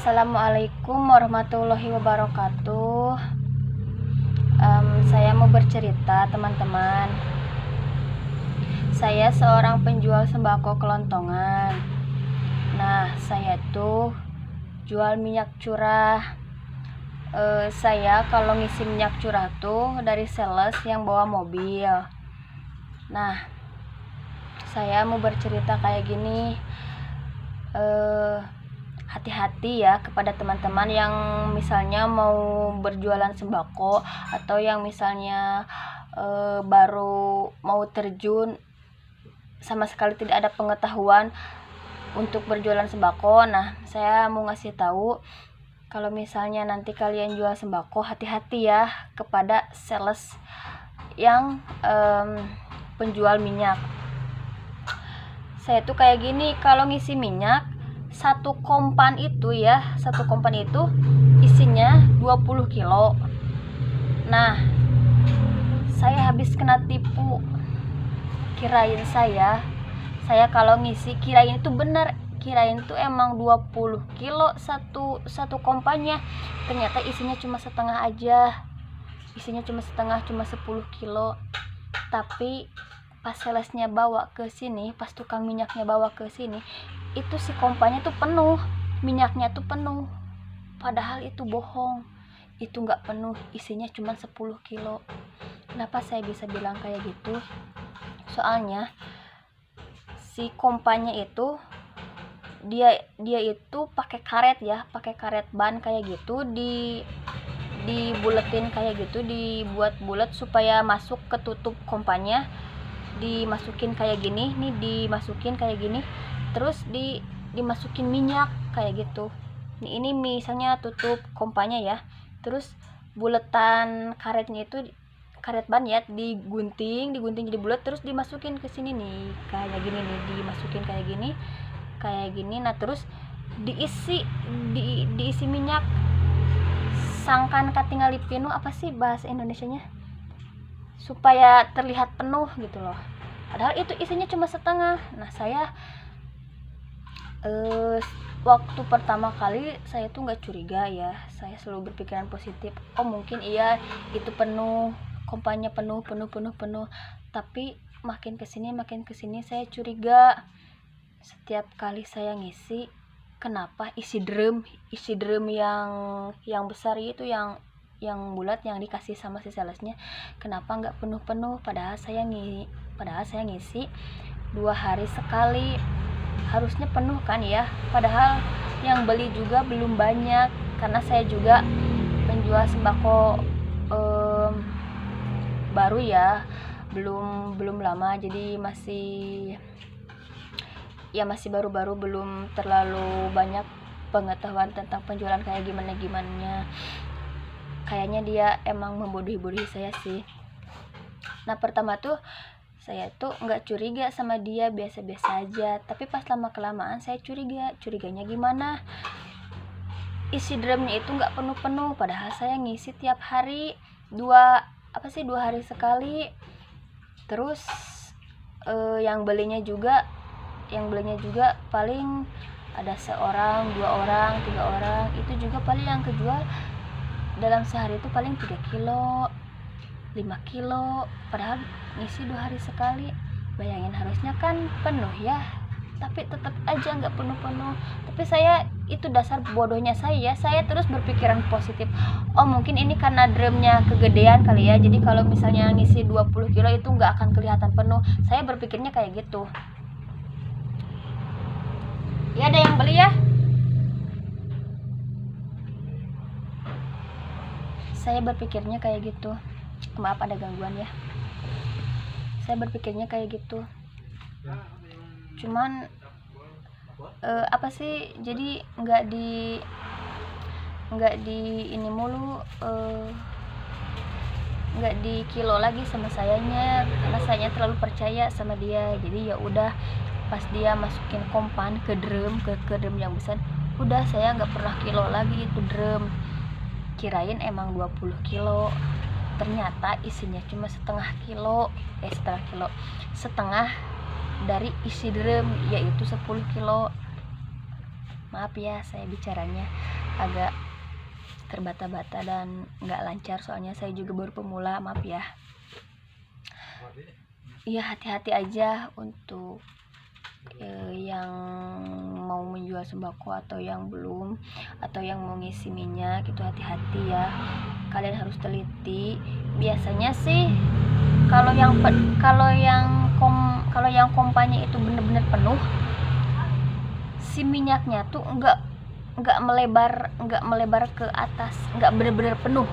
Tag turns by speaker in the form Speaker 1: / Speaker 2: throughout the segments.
Speaker 1: Assalamualaikum warahmatullahi wabarakatuh. Saya mau bercerita, teman-teman. Saya seorang penjual sembako kelontongan. Nah, saya tuh jual minyak curah. Saya kalau ngisi minyak curah tuh dari sales yang bawa mobil. Nah, saya mau bercerita kayak gini. Hati-hati ya kepada teman-teman yang misalnya mau berjualan sembako atau yang misalnya baru mau terjun, sama sekali tidak ada pengetahuan untuk berjualan sembako. Nah, saya mau ngasih tahu kalau misalnya nanti kalian jual sembako, hati-hati ya kepada sales yang penjual minyak. Saya tuh kayak gini, kalau ngisi minyak satu kompan itu isinya 20 kilo. Nah, saya habis kena tipu. Kirain saya kalau ngisi, kirain itu benar, kirain itu emang 20 kilo satu kompannya. Ternyata isinya cuma setengah aja, cuma 10 kilo. Tapi pas salesnya bawa ke sini, pas tukang minyaknya bawa ke sini, itu si kompannya tuh penuh, minyaknya tuh penuh, padahal itu bohong, itu nggak penuh, isinya cuma 10 kilo. Kenapa saya bisa bilang kayak gitu? Soalnya si kompannya itu dia itu pakai karet ya, pakai karet ban kayak gitu, dibuletin kayak gitu, dibuat bulat supaya masuk ke tutup kompannya, dimasukin kayak gini nih, dimasukin kayak gini, terus dimasukin minyak kayak gitu. Ini misalnya tutup kompannya ya, terus buletan karetnya itu, karet ban ya, digunting jadi bulat, terus dimasukin ke sini nih kayak gini nih, dimasukin kayak gini. Nah, terus diisi minyak, sangkan katingali penuh, apa sih bahasa Indonesianya, supaya terlihat penuh gitu loh, padahal itu isinya cuma setengah. Nah, saya waktu pertama kali saya tuh nggak curiga ya, saya selalu berpikiran positif, oh mungkin iya itu penuh, kompannya penuh. Tapi makin kesini saya curiga. Setiap kali saya ngisi, kenapa isi drum yang besar itu, yang bulat, yang dikasih sama si salesnya, kenapa nggak penuh, padahal saya ngisi 2 hari sekali, harusnya penuh kan ya, padahal yang beli juga belum banyak, karena saya juga menjual sembako baru ya, belum lama, jadi masih baru-baru, belum terlalu banyak pengetahuan tentang penjualan kayak gimana. Kayaknya dia emang membodohi saya sih. Nah, pertama tuh saya tuh nggak curiga sama dia, biasa-biasa aja, tapi pas lama kelamaan saya curiganya gimana, isi drumnya itu nggak penuh, padahal saya ngisi tiap hari, 2 hari sekali. Terus yang belinya juga paling ada 1 orang, 2 orang, 3 orang, itu juga paling yang kejual dalam sehari itu paling 3 kilo 5 kilo, padahal ngisi 2 hari sekali. Bayangin, harusnya kan penuh ya, tapi tetap aja nggak penuh. Tapi saya, itu dasar bodohnya saya terus berpikiran positif, oh mungkin ini karena drumnya kegedean kali ya, jadi kalau misalnya ngisi 20 kilo itu nggak akan kelihatan penuh. Saya berpikirnya kayak gitu ya. Ada yang beli ya? Saya berpikirnya kayak gitu. Maaf ada gangguan ya. Saya berpikirnya kayak gitu. Cuman jadi nggak di ini mulu, nggak di kilo lagi sama sayanya, karena sayanya terlalu percaya sama dia. Jadi ya udah, pas dia masukin kompan ke drum yang besar, udah saya nggak pernah kilo lagi itu drum. Kirain emang 20 kilo, ternyata isinya cuma setengah kilo dari isi drum, yaitu 10 kilo. Maaf ya, saya bicaranya agak terbata-bata dan nggak lancar, soalnya saya juga baru pemula, maaf ya. Iya, hati-hati aja untuk yang mau menjual sembako atau yang belum, atau yang mau ngisi minyak, itu hati-hati ya, kalian harus teliti. Biasanya sih kalau yang pompanya itu bener-bener penuh, si minyaknya tuh nggak melebar ke atas, nggak bener-bener penuh,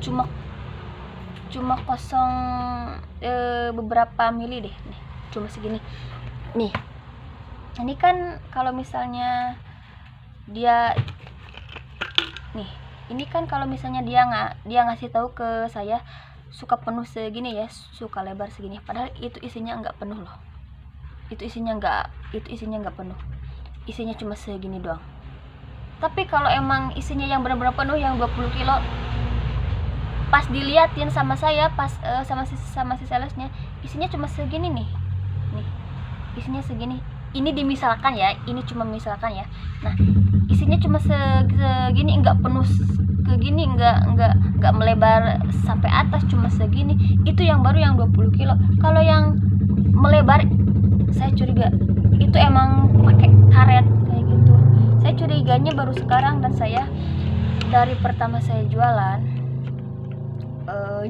Speaker 1: cuma kosong beberapa mili deh, nih cuma segini nih. Ini kan kalau misalnya dia nih, ini kan kalau misalnya dia ngasih tahu ke saya suka penuh segini ya, suka lebar segini, padahal itu isinya nggak penuh loh, itu isinya nggak penuh, isinya cuma segini doang. Tapi kalau emang isinya yang benar-benar penuh yang 20 kilo, pas diliatin sama saya, sama si salesnya, isinya cuma segini nih, isinya segini. Ini dimisalkan ya, ini cuma misalkan ya. Nah, isinya cuma segini, nggak penuh ke gini, nggak melebar sampai atas, cuma segini. Itu yang baru yang 20 kilo. Kalau yang melebar, saya curiga itu emang pakai karet kayak gitu. Saya curiganya baru sekarang, dan saya dari pertama saya jualan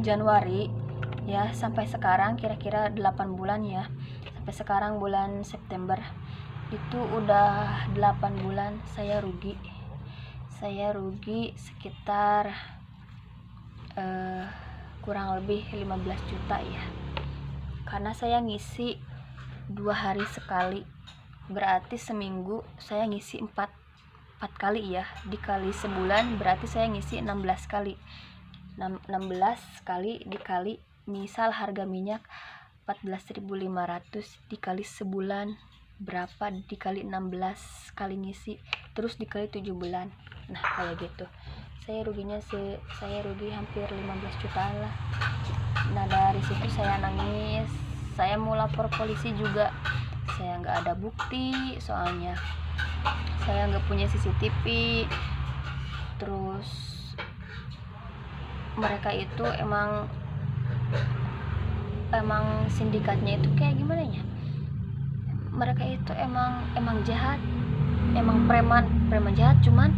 Speaker 1: Januari ya sampai sekarang kira-kira 8 bulan ya, sampai sekarang bulan September, itu udah 8 bulan saya rugi sekitar kurang lebih 15 juta ya, karena saya ngisi 2 hari sekali, berarti seminggu saya ngisi 4 kali ya, dikali sebulan berarti saya ngisi 16 kali. 16 kali dikali, misal harga minyak 14.500 dikali sebulan berapa, dikali 16 kali ngisi, terus dikali 7 bulan. Nah kayak gitu, saya rugi hampir 15 jutaan lah. Nah dari situ saya nangis, saya mau lapor polisi juga, saya nggak ada bukti, soalnya saya nggak punya CCTV. Terus mereka itu emang sindikatnya itu kayak gimana ya, mereka itu emang jahat, emang preman jahat, cuman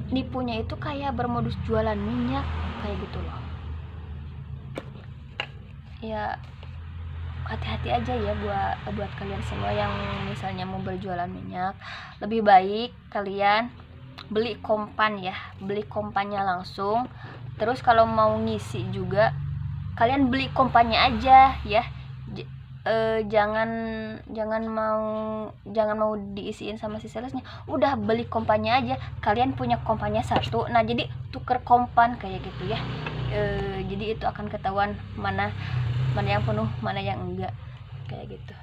Speaker 1: nipunya itu kayak bermodus jualan minyak kayak gitu loh ya. Hati-hati aja ya buat kalian semua yang misalnya mau berjualan minyak, lebih baik kalian beli kompan ya, beli kompannya langsung. Terus kalau mau ngisi juga kalian beli kompannya aja ya, jangan mau diisiin sama si salesnya, udah beli kompannya aja, kalian punya kompannya satu, nah jadi tuker kompan kayak gitu ya. Jadi itu akan ketahuan mana yang penuh, mana yang enggak, kayak gitu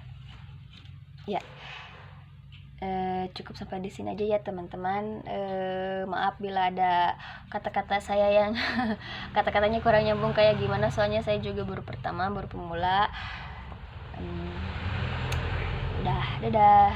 Speaker 1: ya. Cukup sampai di sini aja ya teman-teman. Maaf bila ada kata-kata saya yang kata-katanya kurang nyambung kayak gimana, soalnya saya juga baru pemula. Dadah.